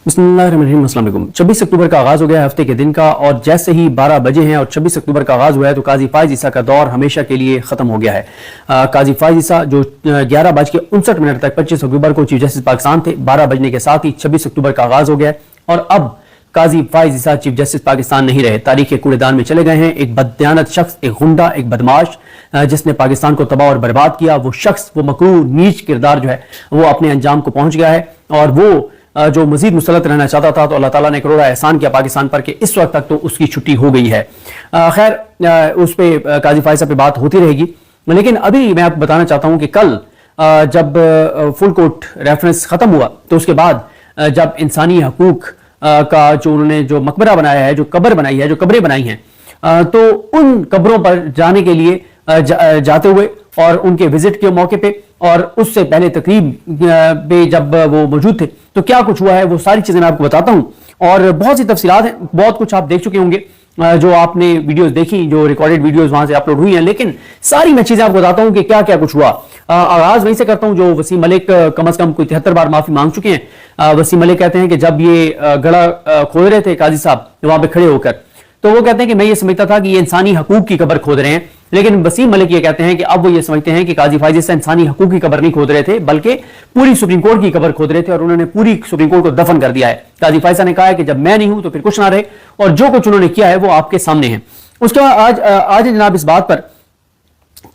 बिस्मिल्लाहिर्रहमानिर्रहीम। अस्सलाम वालेकुम। 26 अक्टूबर का आगाज हो गया हफ्ते के दिन का, और जैसे ही 12 बजे हैं और 26 अक्टूबर का आगाज हुआ है तो काजी फाइज ईसा का दौर हमेशा के लिए खत्म हो गया है। काजी फाइज ईसा जो 11:59 तक 25 अक्टूबर को चीफ जस्टिस पाकिस्तान थे, 12 बजने के साथ ही 26 अक्टूबर का आगाज हो गया है और अब काजी फाइज ईसा चीफ जस्टिस पाकिस्तान नहीं रहे, तारीख के कूड़ेदान में चले गए हैं। एक बददियानत शख्स, एक गुंडा, एक बदमाश जिसने पाकिस्तान को तबाह और बर्बाद किया, वो शख्स, वो मकरूर नीच किरदार जो है वो अपने अंजाम को पहुंच गया है और वो जो मजीद मुसलत रहना चाहता था तो अल्लाह ताला ने करोड़ा एहसान किया पाकिस्तान पर कि इस वक्त तक तो उसकी छुट्टी हो गई है। खैर उस पर काजी फाइज साहब पे बात होती रहेगी, लेकिन अभी मैं आपको बताना चाहता हूं कि कल जब फुल कोर्ट रेफरेंस खत्म हुआ तो उसके बाद जब इंसानी हकूक का जो उन्होंने जो मकबरा बनाया है, जो कब्र बनाई है, जो कब्रें बनाई हैं, तो उन कब्रों पर जाने के लिए जाते हुए और उनके विजिट के मौके पे और उससे पहले तकरीब पे जब वो मौजूद थे तो क्या कुछ हुआ है वो सारी चीजें मैं आपको बताता हूं। और बहुत सी तफसीलात हैं, बहुत कुछ आप देख चुके होंगे जो आपने वीडियोस देखी, जो रिकॉर्डेड वीडियोस वहां से अपलोड हुई हैं, लेकिन सारी मैं चीजें आपको बताता हूं कि क्या क्या कुछ हुआ। आगाज वहीं से करता हूं जो वसीम मलिक कम अज कम कोई 73 बार माफी मांग चुके हैं। वसीम मलिक कहते हैं कि जब ये गड़ा खोद रहे थे काजी साहब वहां पे खड़े होकर, तो वो कहते हैं कि मैं ये समझता था कि ये इंसानी हकूक की कब्र खोद रहे हैं, लेकिन वसीम मलिक ये कहते हैं कि अब वो ये समझते हैं कि काजी फाइज ईसा इंसानी हकूक की कब्र नहीं खोद रहे थे बल्कि पूरी सुप्रीम कोर्ट की कब्र खोद रहे थे और उन्होंने पूरी सुप्रीम कोर्ट को दफन कर दिया है। काजी फाइज ने कहा है कि जब मैं नहीं हूं तो फिर कुछ ना रहे और जो कुछ उन्होंने किया है वो आपके सामने है। उसके बाद आज जनाब इस बात पर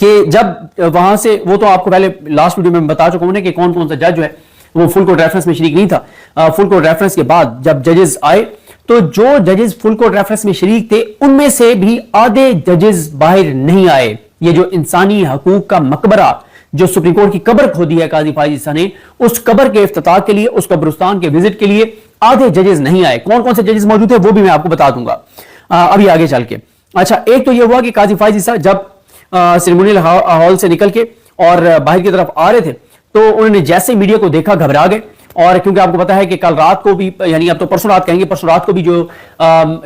कि जब वहां से वो तो आपको पहले लास्ट वीडियो में बता चुका हूं कि कौन कौन सा जज जो है वो फुल कोर्ट रेफरेंस में शरीक नहीं था। फुल कोर्ट रेफरेंस के बाद जब जजेस आए तो जो जजेस फुल कोर्ट रेफरेंस में शरीक थे उनमें से भी आधे जजेस बाहर नहीं आए। ये जो इंसानी हकूक का मकबरा, जो सुप्रीम कोर्ट की कब्र खोदी है काजी फाइज ईसा ने, उस कब्र के इफ्तिताह के लिए, उस कब्रिस्तान के विजिट के लिए आधे जजेस नहीं आए। कौन कौन से जजेस मौजूद थे वो भी मैं आपको बता दूंगा अभी आगे चल के। अच्छा, एक तो ये हुआ कि काजी फाइज ईसा जब सेरेमोनियल हॉल से निकल के और बाहर की तरफ आ रहे थे तो उन्होंने जैसे मीडिया को देखा घबरा गए, और क्योंकि आपको पता है कि कल रात को भी, यानी अब तो परसों रात कहेंगे, परसों रात को भी जो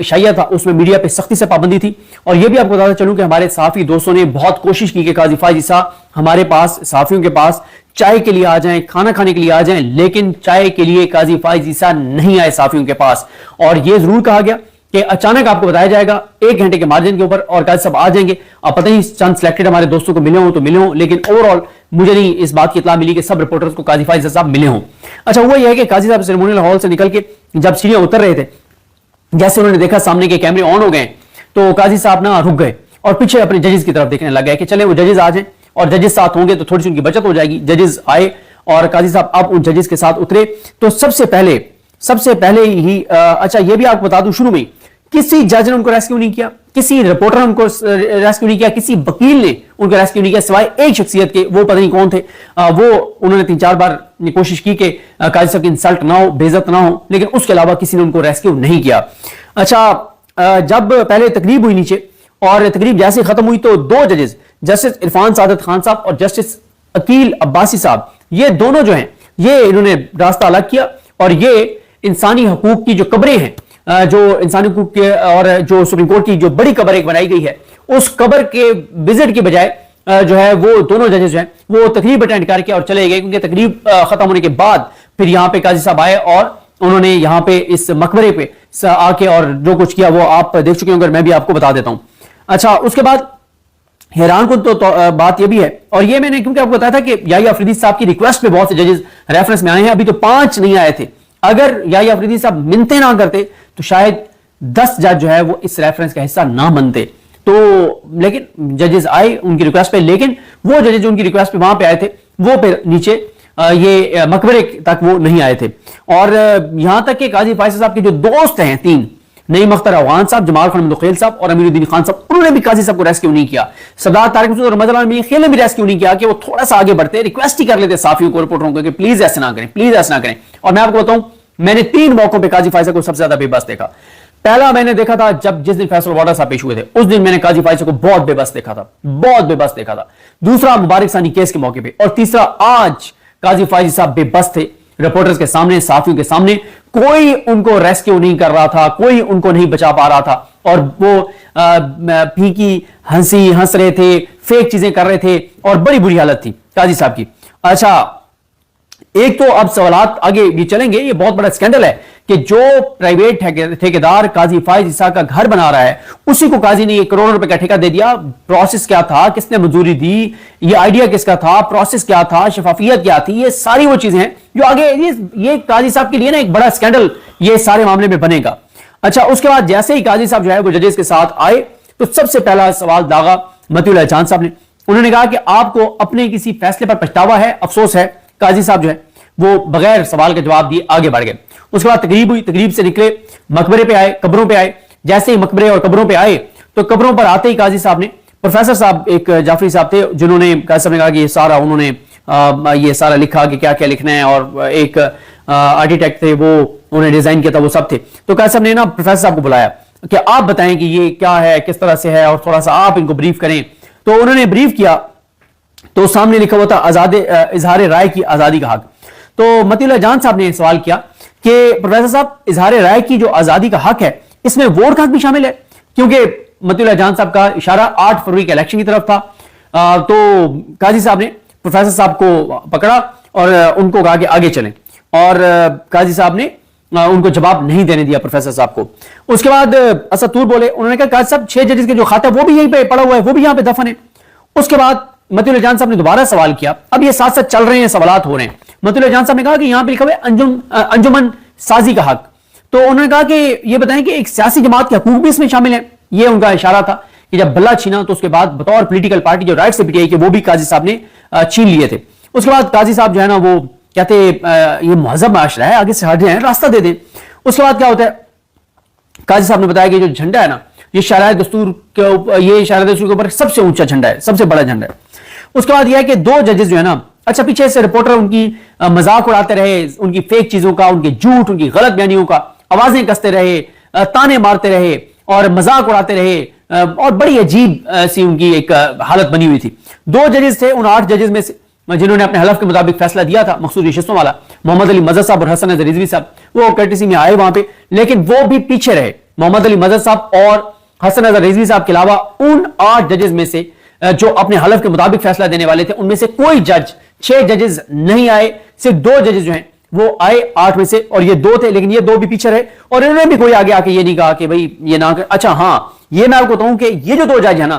शाइया था उसमें मीडिया पे सख्ती से पाबंदी थी। और ये भी आपको बताता चलूं कि हमारे सहाफी दोस्तों ने बहुत कोशिश की कि काजी फाइज ईसा हमारे पास, सहाफियों के पास चाय के लिए आ जाएं, खाना खाने के लिए आ जाएं, लेकिन चाय के लिए काजी फाइज ईसा नहीं आए सहाफियों के पास। और यह जरूर कहा गया कि अचानक आपको बताया जाएगा 1 घंटे के मार्जिन के ऊपर और काजी साहब आ जाएंगे। अब पता नहीं चंद सिलेक्टेड हमारे दोस्तों को मिले हों तो मिले हों, लेकिन ओवरऑल मुझे नहीं इस बात की इत्तला मिली कि सब रिपोर्टर्स को काजी फाइज साहब मिले हों। अच्छा, हुआ यह है कि काजी साहब सेरेमोनियल हॉल से निकल के जब सीढ़ियां उतर रहे थे, जैसे उन्होंने देखा सामने के कैमरे ऑन हो गए तो काजी साहब ना रुक गए और पीछे अपने जजेस की तरफ देखने लग गए कि चले वो जजेस आ जाएं और जजेस साथ होंगे तो थोड़ी सी उनकी बचत हो जाएगी। जजेस आए और काजी साहब अब उन जजेस के साथ उतरे तो सबसे पहले ही अच्छा ये भी आपको बता दूं, शुरू में किसी जज ने उनको रेस्क्यू नहीं किया, किसी रिपोर्टर ने उनको रेस्क्यू नहीं किया, किसी वकील ने उनको रेस्क्यू नहीं किया सिवाय एक शख्सियत के, वो पता नहीं कौन थे। वो उन्होंने 3-4 बार कोशिश की कि काजी साहब की इंसल्ट ना हो, बेइज्जत ना हो, लेकिन उसके अलावा किसी ने उनको रेस्क्यू नहीं किया। अच्छा, जब पहले तकरीब हुई नीचे और तकरीब जैसे खत्म हुई तो 2 जजेस, जस्टिस इरफान सादत खान साहब और जस्टिस अकील अब्बासी साहब, ये दोनों जो हैं ये इन्होंने रास्ता अलग किया और ये इंसानी हकूक की जो कब्रें हैं, जो इंसानी हकूक के और जो सुप्रीम कोर्ट की जो बड़ी कब्र एक बनाई गई है, उस कब्र के विजिट की बजाय जो है वो दोनों जजेस जो हैं वो तकरीब अटेंड करके और चले गए, क्योंकि तकरीब खत्म होने के बाद फिर यहाँ पे काजी साहब आए और उन्होंने यहाँ पे इस मकबरे पे आके और जो कुछ किया वो आप देख चुके होंगे, मैं भी आपको बता देता हूं। अच्छा, उसके बाद हैरान को तो बात यह भी है, और ये मैंने क्योंकि आपको बताया था कि याहिया अफरीदी साहब की रिक्वेस्ट पे बहुत से जजेस रेफरेंस में आए हैं, अभी तो 5 नहीं आए थे। अगर याहिया अफरीदी साहब मिन्नतें ना करते तो शायद 10 जज जो है वो इस रेफरेंस का हिस्सा ना बनते। तो लेकिन जजेस आए उनकी रिक्वेस्ट पे, लेकिन वो जजेस जो उनकी रिक्वेस्ट पे वहां पे आए थे वो फिर नीचे ये मकबरे तक वो नहीं आए थे। और यहां तक कि काजी फाइज साहब के जो दोस्त हैं 3, नईम अख्तर अफगान साहब, जमाल खान मुदखिल साहब और अमीरुद्दीन खान साहब, उन्होंने भी काजी साहब को रेस्क्यू नहीं किया। सरदार तारिक मसूद और रमजान मीर ने भी रेस्क्यू नहीं किया कि वो थोड़ा सा आगे बढ़ते, रिक्वेस्ट ही कर लेते साफियों को, रिपोर्टरों को कि प्लीज ऐसे ना करें, प्लीज ऐसे ना करें। और मैं आपको बताऊं, मैंने 3 मौकों पर काजी फाइज को सबसे ज्यादा बेबस देखा। पहला मैंने देखा था जिस दिन फैसल वाडा साहब पेश हुए थे, उस दिन मैंने काजी फाइज को बहुत बेबस देखा था, बहुत बेबस देखा था। दूसरा मुबारक सानी केस के मौके पे, और तीसरा आज काजी फाइज साहब बेबस थे रिपोर्टर्स के सामने, साफियों के सामने। कोई उनको रेस्क्यू नहीं कर रहा था, कोई उनको नहीं बचा पा रहा था और वो फीकी हंसी हंस रहे थे, फेक चीजें कर रहे थे और बड़ी बुरी हालत थी काजी साहब की। अच्छा, एक तो अब सवालात आगे भी चलेंगे, ये बहुत बड़ा स्कैंडल है कि जो प्राइवेट ठेकेदार काजी फाइज ईसा का घर बना रहा है, उसी को काजी ने 1 करोड़ रुपए का ठेका दे दिया। प्रोसेस क्या था, किसने मंजूरी दी, ये आइडिया किसका था, प्रोसेस क्या था, शफाफियत क्या थी, ये सारी वो चीजें हैं जो आगे ये काजी साहब के लिए ना एक बड़ा स्कैंडल ये सारे मामले में बनेगा। अच्छा, उसके बाद जैसे ही काजी साहब जो है वो जजेस के साथ आए तो सबसे पहला सवाल दागा मतीउल्लाह जान साहब ने। उन्होंने कहा कि आपको अपने किसी फैसले पर पछतावा है, अफसोस है। काजी साहब जो है वो बगैर सवाल के जवाब दिए आगे बढ़ गए। उसके बाद तकरीब हुई, तकरीब से निकले, मकबरे पे आए, कब्रों पे आए। जैसे ही मकबरे और कब्रों पे आए तो कब्रों पर आते ही काजी साहब ने, प्रोफेसर साहब एक जाफरी साहब थे जिन्होंने काजी साहब ने कहा कि ये सारा उन्होंने ये सारा लिखा कि क्या क्या लिखना है, और एक आर्किटेक्ट थे वो उन्होंने डिजाइन किया था, वो सब थे। तो काजी साहब ने ना प्रोफेसर साहब को बुलाया कि आप बताएं कि ये क्या है, किस तरह से है, और थोड़ा सा आप इनको ब्रीफ करें। तो उन्होंने ब्रीफ किया तो सामने लिखा हुआ था इजहार राय की आजादी का हक। तो मतीउल्लाह जान साहब ने सवाल किया कि प्रोफेसर साहब, इजहार राय की जो आजादी का हक है इसमें वोट का हक भी शामिल है? क्योंकि मतीउल्लाह जान साहब का इशारा 8 फरवरी के इलेक्शन की तरफ था। तो काजी साहब ने प्रोफेसर साहब को पकड़ा और उनको कहा कि आगे चलें, और काजी साहब ने उनको जवाब नहीं देने दिया प्रोफेसर साहब को। उसके बाद असद तूर बोले, उन्होंने कहा काजी साहब 6 जजेस के जो खाता है वो भी यहीं पे पड़ा हुआ है, वो भी यहां पे दफन है। उसके बाद मतीउल्लाह जान साहब ने दोबारा सवाल किया। अब ये साथ साथ चल रहे हैं, सवालात हो रहे हैं। मतीउल्लाह जान साहब ने कहा कि यहां पे लिखा हुआ है अंजुमन साजी का हक। तो उन्होंने कहा कि ये बताएं कि एक सियासी जमात के हकूक भी इसमें शामिल है। ये उनका इशारा था कि जब बल्ला छीना तो उसके बाद बतौर पॉलिटिकल पार्टी जो राइट से पीटीआई के, वो भी काजी साहब ने छीन लिए थे। उसके बाद काजी साहब जो है ना वो कहते ये महजब माशरा है, आगे से हट जाए, रास्ता दे दें। उसके बाद क्या होता है, काजी साहब ने बताया कि जो झंडा है ना, ये शराय दस्तूर के ऊपर, ये शराय दस्तूर के ऊपर सबसे ऊंचा झंडा है, सबसे बड़ा झंडा है। उसके बाद यह है कि 2 जजेस जो है ना, अच्छा पीछे से रिपोर्टर उनकी मजाक उड़ाते रहे, उनकी फेक चीजों का, उनके झूठ, उनकी गलत बयानियों का, आवाजें कसते रहे, ताने मारते रहे और मजाक उड़ाते रहे, और बड़ी अजीब सी उनकी एक हालत बनी हुई थी। 2 जजेस थे उन 8 जजेस में से जिन्होंने अपने हलफ के मुताबिक फैसला दिया था, मखसूस नशिस्तों वाला, मोहम्मद अली मजहर साहब और हसन नजर रिजवी साहब। वो कर्टेसी में आए वहां पे, लेकिन वो भी पीछे रहे। मोहम्मद अली मजहर साहब और हसन नजर रिजवी साहब के अलावा उन 8 जजेस में से जो अपने हलफ के मुताबिक फैसला देने वाले थे, उनमें से कोई जज, 6 जजेस नहीं आए, सिर्फ 2 जजेस जो हैं वो आए 8 में से, और ये 2 थे, लेकिन ये 2 भी पीछे रहे। और इन्होंने भी कोई आगे आके ये नहीं कहा कि भाई ये ना कर। अच्छा हाँ, ये मैं आपको बताऊं कि ये जो 2 जज है ना,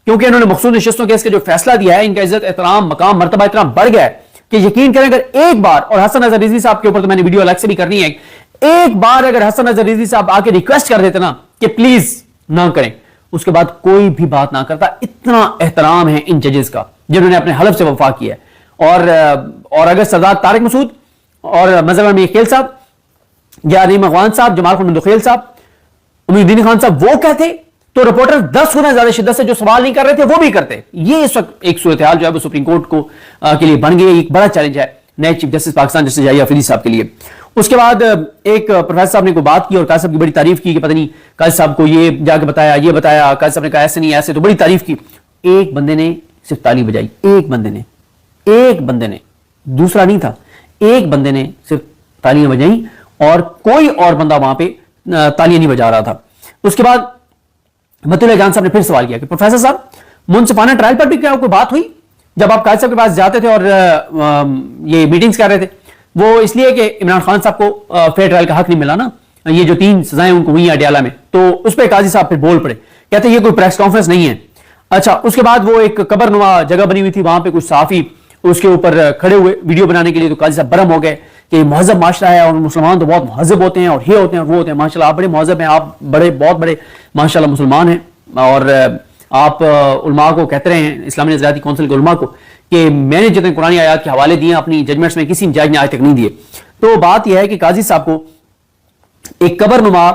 क्योंकि इन्होंने मखसूस नशिस्तों केस के जो फैसला दिया है, इनका इज्जत, एहतराम, मकाम, मर्तबा इतना बढ़ गया है कि यकीन करें, अगर एक बार, और हसन नजर रिजवी साहब के ऊपर तो मैंने वीडियो अलग से भी करनी है, एक बार अगर हसन नजर रिजवी साहब आके रिक्वेस्ट कर देते ना कि प्लीज ना करें, उसके बाद कोई भी बात ना करता। इतना एहतराम है इन जजेस का जिन्होंने अपने हलफ से वफा किया है। और अगर सरदार तारिक मसूद और मजहर अमीर खेल साहब या अलीम अगवान साहब, जमाल खलील खेल साहब, उम्मीदुद्दीन खान साहब वो कहते तो रिपोर्टर 10 गुना ज्यादा शिद्दत से जो सवाल नहीं कर रहे थे वो भी करते। ये इस वक्त एक सूरत हाल जो है वो सुप्रीम कोर्ट को के लिए बन गई, एक बड़ा चैलेंज है नए चीफ जस्टिस पाकिस्तान जस्टिस जाहिर अफरीदी साहब के लिए। उसके बाद एक प्रोफेसर साहब ने कोई बात की और काजी साहब की बड़ी तारीफ की कि पता नहीं काजी साहब को ये जाके बताया, ये बताया, काजी साहब ने कहा ऐसे नहीं ऐसे, तो बड़ी तारीफ की। एक बंदे ने सिर्फ ताली बजाई, एक बंदे ने, दूसरा नहीं था, एक बंदे ने सिर्फ तालियां बजाई और कोई और बंदा वहां पे तालियां नहीं बजा रहा था। उसके बाद मतीउल्लाह जान साहब ने फिर सवाल किया कि प्रोफेसर साहब, मुंसिफाना ट्रायल पर भी क्या कोई बात हुई जब आप काजी साहब के पास जाते थे और ये मीटिंग्स कर रहे थे? वो इसलिए कि इमरान खान साहब को फेयर ट्रायल का हक नहीं मिला ना, ये जो 3 सजाएं उनको हुई अडयाला में, तो उस पर काजी साहब फिर बोल पड़े, कहते ये कोई प्रेस कॉन्फ्रेंस नहीं है। अच्छा, उसके बाद वो एक कब्रनुमा जगह बनी हुई थी, वहां पे कुछ सहाफी उसके ऊपर खड़े हुए वीडियो बनाने के लिए, तो काजी साहब बरम हो गए कि महजब माशरा है और मुसलमान तो बहुत महजब होते हैं और ये होते हैं और वो होते हैं। माशाल्लाह आप बड़े महजब हैं, आप बहुत बड़े माशाल्लाह मुसलमान हैं, और आप उलमा को कहते रहे हैं, इस्लामी नज़रियाती कौंसिल के उलमा को, कि मैंने जितने कुरानी आयात के हवाले दिए अपनी जजमेंट्स में किसी जज ने आज तक नहीं दिए। तो बात यह है कि काजी साहब को एक कब्रनुमा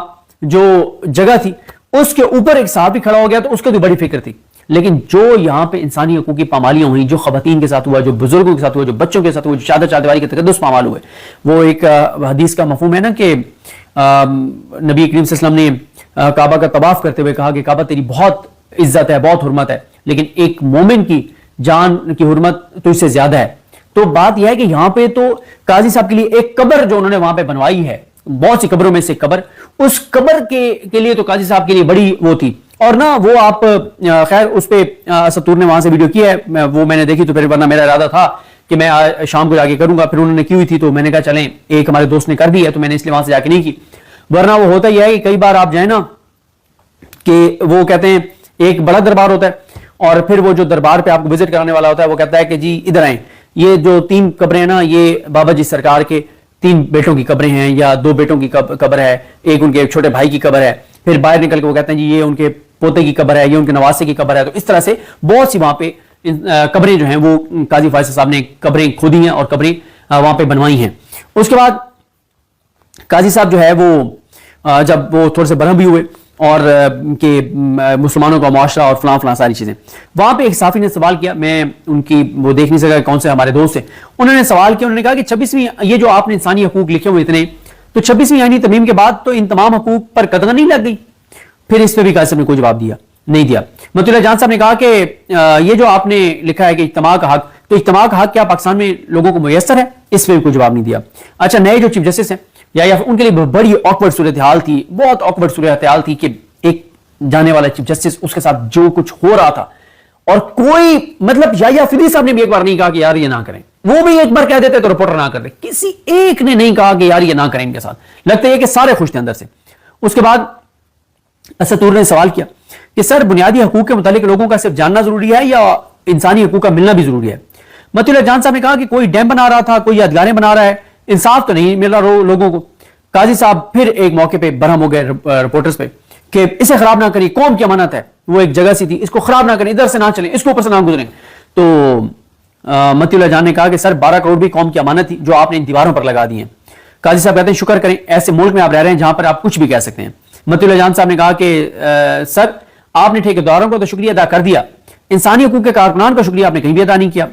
जो जगह थी उसके ऊपर एक साहबी खड़ा हो गया तो उसकी तो बड़ी फिक्र थी, लेकिन जो यहाँ पे इंसानी हकूक की पामालियां हुई, जो खवातीन के साथ हुआ, जो बुजुर्गों के साथ हुआ, जो बच्चों के साथ हुआ, जो चादर चादवारी के तकद्दुस पामाल हुए, वो एक हदीस का मफहूम है ना कि नबी करीम सल्लल्लाहु अलैहि वसल्लम ने काबा का तवाफ करते हुए कहा कि काबा तेरी बहुत इज्जत है, बहुत हुर्मत है, लेकिन एक मोमिन की जान की हुर्मत तो इससे ज्यादा है। तो बात यह है कि यहाँ पे तो काजी साहब के लिए एक कब्र जो उन्होंने वहां पे बनवाई है, बहुत सी कब्रों में से कब्र, उस कब्र के लिए तो काजी साहब के लिए बड़ी वो थी। और ना वो आप खैर उस पे असतूर ने वहां से वीडियो की है, वो मैंने देखी तो फिर, वरना मेरा इरादा था کہ میں شام کو جا کے کروں گا. پھر انہوں نے کی ہوئی تھی تو میں نے کہا چلیں ایک ہمارے دوست نے کر دی ہے تو میں نے اس لیے وہاں سے جا کے نہیں کی. ورنہ وہ ہوتا ہی ہے کہ کئی بار آپ جائیں نا کہ وہ کہتے ہیں ایک بڑا دربار ہوتا ہے اور پھر وہ جو دربار پہ آپ کو وزٹ کرانے والا ہوتا ہے وہ کہتا ہے کہ جی ادھر آئیں, یہ جو 3 قبریں ہیں نا یہ بابا جی سرکار کے 3 بیٹوں کی قبریں ہیں یا 2 بیٹوں کی قبر ہے, ایک ان کے چھوٹے بھائی کی قبر ہے. پھر باہر نکل کے وہ کہتے ہیں جی یہ ان کے پوتے کی قبر ہے, یہ ان کے نواسے کی قبر ہے. تو اس طرح سے بہت سی وہاں پہ قبریں جو ہیں وہ قاضی فائز صاحب نے قبریں کھودی ہیں اور قبریں وہاں پہ بنوائی ہیں. اس کے بعد قاضی صاحب جو ہے وہ جب وہ تھوڑے سے برہم بھی ہوئے اور کہ مسلمانوں کا معاشرہ اور فلاں فلاں ساری چیزیں, وہاں پہ ایک صحافی نے سوال کیا, میں ان کی وہ دیکھ نہیں سکا کون سے ہمارے دوست ہیں, انہوں نے سوال کیا, انہوں نے کہا کہ 26ویں یہ جو آپ نے انسانی حقوق لکھے ہوئے اتنے, تو 26ویں آئینی ترمیم کے بعد تو ان تمام حقوق پر قدغن نہیں لگ گئی. پھر اس پہ بھی قاضی صاحب نے کوئی جواب نہیں دیا. مطیع اللہ جان صاحب نے کہا کہ یہ جو آپ نے لکھا ہے کہ اجتماع کا حق, تو اجتماع کا حق کیا پاکستان میں لوگوں کو میسر ہے؟ اس پہ بھی کوئی جواب نہیں دیا. اچھا نئے جو چیف جسٹس ہیں یا ان کے لیے بڑی آکورڈ صورتحال تھی, بہت آکورڈ صورتحال تھی کہ ایک جانے والا چیف جسٹس اس کے ساتھ جو کچھ ہو رہا تھا اور کوئی مطلب یا فیدی صاحب نے بھی ایک بار نہیں کہا کہ یار یہ نہ کریں, وہ بھی ایک بار کہہ دیتے تو رپورٹر نہ کر دے, کسی ایک نے نہیں کہا کہ یار یہ نہ کریں ان کے ساتھ. لگتا ہے کہ سارے خوش تھے اندر سے. اس کے بعد اسطور نے سوال کیا کہ سر بنیادی حقوق کے متعلق لوگوں کا صرف جاننا ضروری ہے یا انسانی حقوق کا ملنا بھی ضروری ہے؟ مطیع اللہ جان صاحب نے کہا کہ کوئی ڈیم بنا رہا تھا, کوئی یادگاریں بنا رہا ہے, انصاف تو نہیں مل رہا لوگوں کو. قاضی صاحب پھر ایک موقع پہ برہم ہو گئے رپورٹرز پہ کہ اسے خراب نہ کریے, قوم کی امانت ہے, وہ ایک جگہ سی تھی, اس کو خراب نہ کریں, ادھر سے نہ چلیں, اس کے اوپر سے نہ گزریں. تو مطیع اللہ جان نے کہا کہ سر 12 کروڑ بھی قوم کی امانت تھی جو آپ نے ان دیواروں پر لگا دی ہیں. قاضی صاحب کہتے ہیں شکر کریں, ایسے ملک میں آپ رہ رہے ہیں جہاں پر آپ کچھ بھی کہہ سکتے ہیں. مطیع اللہ جان صاحب نے کہا کہ سر آپ نے ٹھیکیداروں کو تو شکریہ ادا کر دیا, انسانی حقوق کے کارکنان کا شکریہ آپ نے کہیں بھی ادا نہیں کیا.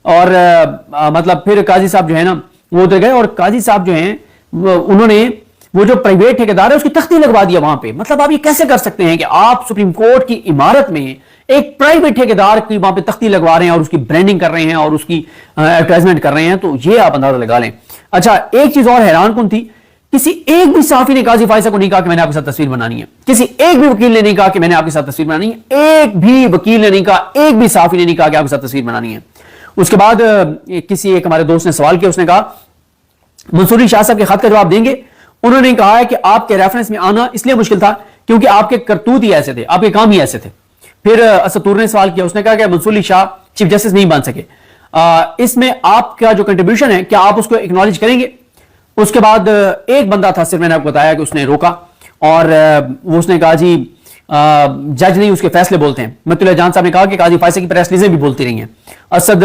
اور مطلب پھر قاضی صاحب جو ہے نا وہ ادھر گئے اور قاضی صاحب جو ہیں انہوں نے وہ جو پرائیویٹ ٹھیکیدار ہے اس کی تختی لگوا دیا وہاں پہ. مطلب آپ یہ کیسے کر سکتے ہیں کہ آپ سپریم کورٹ کی عمارت میں ایک پرائیویٹ ٹھیکیدار کی وہاں پہ تختی لگوا رہے ہیں اور اس کی برانڈنگ کر رہے ہیں اور اس کی ایڈورٹائزمنٹ کر رہے ہیں, تو یہ آپ اندازہ لگا لیں. اچھا ایک چیز اور حیران کن تھی, کسی ایک بھی صحافی نے قاضی فائز کو نہیں کہا کہ میں نے آپ کے ساتھ تصویر بنانی ہے, کسی ایک بھی وکیل نے نہیں کہا کہ میں نے آپ کے ساتھ تصویر بنانی ہے, ایک بھی وکیل نے نہیں کہا, ایک بھی صحافی نے نہیں کہا کہ آپ کے ساتھ تصویر بنانی ہے. اس کے بعد کسی ایک ہمارے دوست نے سوال کیا, اس نے کہا منصور علی شاہ صاحب کے خط کا جواب دیں گے؟ انہوں نے کہا ہے کہ آپ کے ریفرنس میں آنا اس لیے مشکل تھا کیونکہ آپ کے کرتوت ہی ایسے تھے, آپ کے کام ہی ایسے تھے. پھر اسطور نے سوال کیا, اس نے کہا کہ منصور علی شاہ چیف جسٹس نہیں بن سکے, اس میں آپ کا جو کنٹریبیوشن ہے کیا آپ اس کو اکنالج کریں گے؟ اس کے بعد ایک بندہ تھا, صرف میں نے آپ کو بتایا کہ اس نے روکا اور وہ اس نے کہا جی جج نہیں اس کے فیصلے بولتے ہیں. مطیع اللہ جان صاحب نے کہا کہ قاضی فائز کی پریس ریلیزیں بھی بولتی رہی ہیں. اسد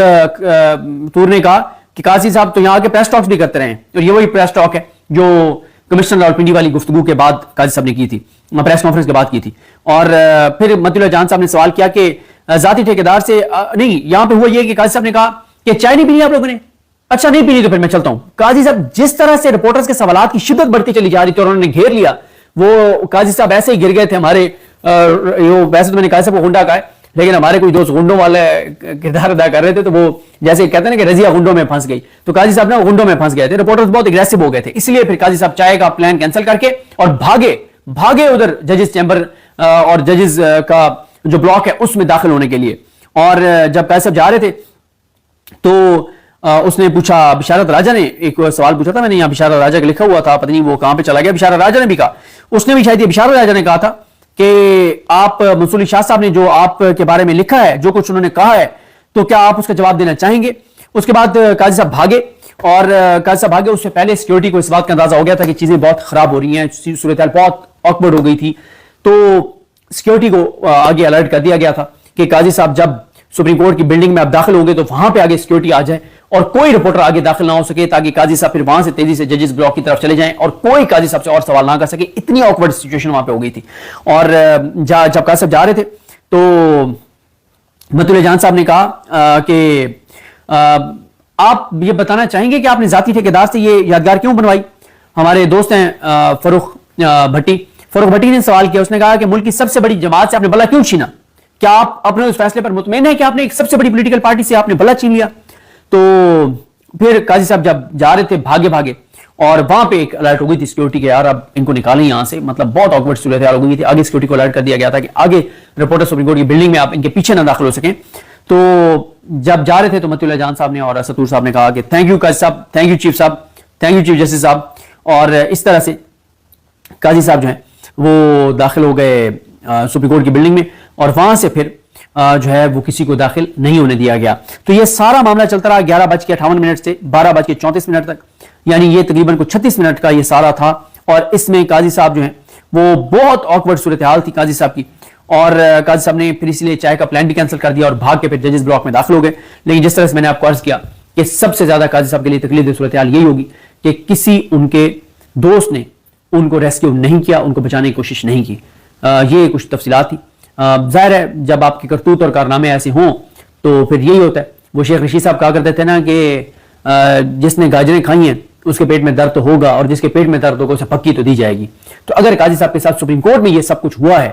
طور نے کہا کہ قاضی صاحب تو یہاں کے پریس ٹاکس بھی کرتے رہے ہیں, اور یہ وہی پریس ٹاک ہے جو کمشنر راولپنڈی والی گفتگو کے بعد قاضی صاحب نے کی تھی, پریس کانفرنس کے بعد کی تھی. اور پھر مطیع اللہ جان صاحب نے سوال کیا کہ ذاتی ٹھیکیدار سے نہیں, یہاں پہ ہوا یہ کہ قاضی صاحب نے کہا کہ چائے نہیں پینی آپ لوگوں نے؟ اچھا نہیں پینی تو پھر میں چلتا ہوں. قاضی صاحب جس طرح سے رپورٹرز کے سوالات کی شدت بڑھتی چلی جا رہی تھی اور انہوں نے گھیر لیا, وہ قاضی صاحب ایسے ہی گر گئے تھے ہمارے. ویسے تو میں نے قاضی صاحب کو غنڈا کہا ہے, لیکن ہمارے کوئی دوست غنڈوں والے کردار ادا کر رہے تھے, تو وہ جیسے کہتے ہیں نا کہ رضیہ غنڈوں میں پھنس گئی, تو قاضی صاحب نا غنڈوں میں پھنس گئے تھے, رپورٹرز بہت اگریسو ہو گئے تھے, اس لیے پھر قاضی صاحب چائے کا پلان کینسل کر کے اور بھاگے ادھر ججز چیمبر اور ججز کا جو بلاک ہے اس میں داخل ہونے کے لیے. اور جب قاضی صاحب جا رہے تھے تو اس نے پوچھا, بشارت راجہ نے ایک سوال پوچھا تھا, میں نے یہاں بشارت راجہ کا لکھا ہوا تھا, پتہ نہیں وہ کہاں پہ چلا گیا. بشارت راجہ نے بھی کہا, اس نے بھی شاید یہ بشارت راجہ نے کہا تھا کہ آپ منصور علی شاہ صاحب نے جو آپ کے بارے میں لکھا ہے, جو کچھ انہوں نے کہا ہے, تو کیا آپ اس کا جواب دینا چاہیں گے؟ اس کے بعد قاضی صاحب بھاگے, اور قاضی صاحب بھاگے اس سے پہلے سیکورٹی کو اس بات کا اندازہ ہو گیا تھا کہ چیزیں بہت خراب ہو رہی ہیں, صورتحال بہت آکورڈ ہو گئی تھی, تو سیکورٹی کو آگے الرٹ کر دیا گیا تھا کہ قاضی صاحب جب سپریم کورٹ کی بلڈنگ میں آپ داخل ہوں گے تو وہاں پہ آگے سیکورٹی آ جائے اور کوئی رپورٹر آگے داخل نہ ہو سکے, تاکہ قاضی صاحب پھر وہاں سے تیزی سے ججز بلاک کی طرف چلے جائیں اور کوئی قاضی صاحب سے اور سوال نہ کر سکے. اتنی آکورڈ سچویشن وہاں پہ ہو گئی تھی. اور جب قاضی صاحب جا رہے تھے تو مطیع اللہ جان صاحب نے کہا کہ آپ یہ بتانا چاہیں گے کہ آپ نے ذاتی ٹھیکیدار سے یہ یادگار کیوں بنوائی؟ ہمارے دوست ہیں فاروق بھٹی نے سوال کیا, اس نے کہا کہ ملک کی سب سے بڑی جماعت سے آپ نے بلا کیوں چھینا؟ کیا آپ اپنے اس فیصلے پر مطمئن ہیں کہ آپ نے ایک سب سے بڑی پولیٹیکل پارٹی سے آپ نے بلا چھین لیا؟ تو پھر قاضی صاحب جب جا رہے تھے بھاگے اور وہاں پہ ایک الرٹ ہو گئی تھی سیکورٹی کے, یار اب ان کو نکالیں یہاں سے, مطلب بہت آکورڈ صورتحال ہو گئی تھی. آگے سیکورٹی کو الرٹ کر دیا گیا تھا کہ آگے رپورٹر سپریم کورٹ کی بلڈنگ میں آپ ان کے پیچھے نہ داخل ہو سکیں. تو جب جا رہے تھے تو متی اللہ جان صاحب نے اور اسد طور صاحب نے کہا کہ تھینک یو قاضی صاحب، تھینک یو چیف صاحب، تھینک یو چیف جسٹس صاحب، اور اس طرح سے قاضی صاحب جو ہیں وہ داخل ہو گئے سپریم کورٹ کی بلڈنگ میں، اور وہاں سے پھر جو ہے وہ کسی کو داخل نہیں ہونے دیا گیا. تو یہ سارا معاملہ چلتا رہا 11:58 سے 12:34 تک، یعنی یہ تقریباً 36 منٹ کا یہ سارا تھا. اور اس میں قاضی صاحب جو ہیں وہ بہت آکورڈ صورتحال تھی قاضی صاحب کی، اور قاضی صاحب نے پھر اس لیے چائے کا پلان بھی کینسل کر دیا اور بھاگ کے پھر ججز بلاک میں داخل ہو گئے. لیکن جس طرح سے میں نے آپ کو عرض کیا کہ سب سے زیادہ قاضی صاحب کے لیے تکلیف دہ صورتحال یہی ہوگی کہ کسی ان کے دوست نے ان کو ریسکیو نہیں کیا، ان کو بچانے کی کوشش نہیں کی. یہ کچھ تفصیلات تھی. ظاہر ہے جب آپ کی کرتوت اور کارنامے ایسے ہوں تو پھر یہی ہوتا ہے. وہ شیخ رشید صاحب کہا کرتے تھے نا کہ جس نے گاجریں کھائی ہیں اس کے پیٹ میں درد تو ہوگا، اور جس کے پیٹ میں درد ہوگا اسے پکی تو دی جائے گی. تو اگر قاضی صاحب کے ساتھ سپریم کورٹ میں یہ سب کچھ ہوا ہے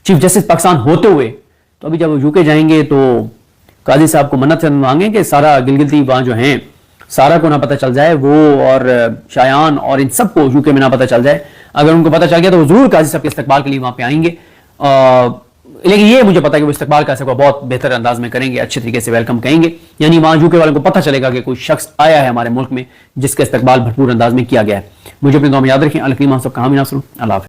چیف جسٹس پاکستان ہوتے ہوئے، تو ابھی جب وہ یو کے جائیں گے تو قاضی صاحب کو منت سے مانگیں کہ سارا گلگتی وہاں جو ہیں سارا کو نہ پتہ چل جائے، وہ اور شایان اور ان سب کو یو کے میں نہ پتہ چل جائے. اگر ان کو پتہ چل گیا تو وہ ضرور قاضی صاحب کے استقبال کے لیے وہاں پہ آئیں گے. لیکن یہ مجھے پتا ہے کہ وہ استقبال کا سب بہت بہتر انداز میں کریں گے، اچھے طریقے سے ویلکم کہیں گے. یعنی وہاں یو کے والوں کو پتہ چلے گا کہ کوئی شخص آیا ہے ہمارے ملک میں جس کا استقبال بھرپور انداز میں کیا گیا ہے. مجھے اپنے دعا میں یاد رکھیں. الکلیم ہم سب کا حامی ناصر. اللہ حافظ.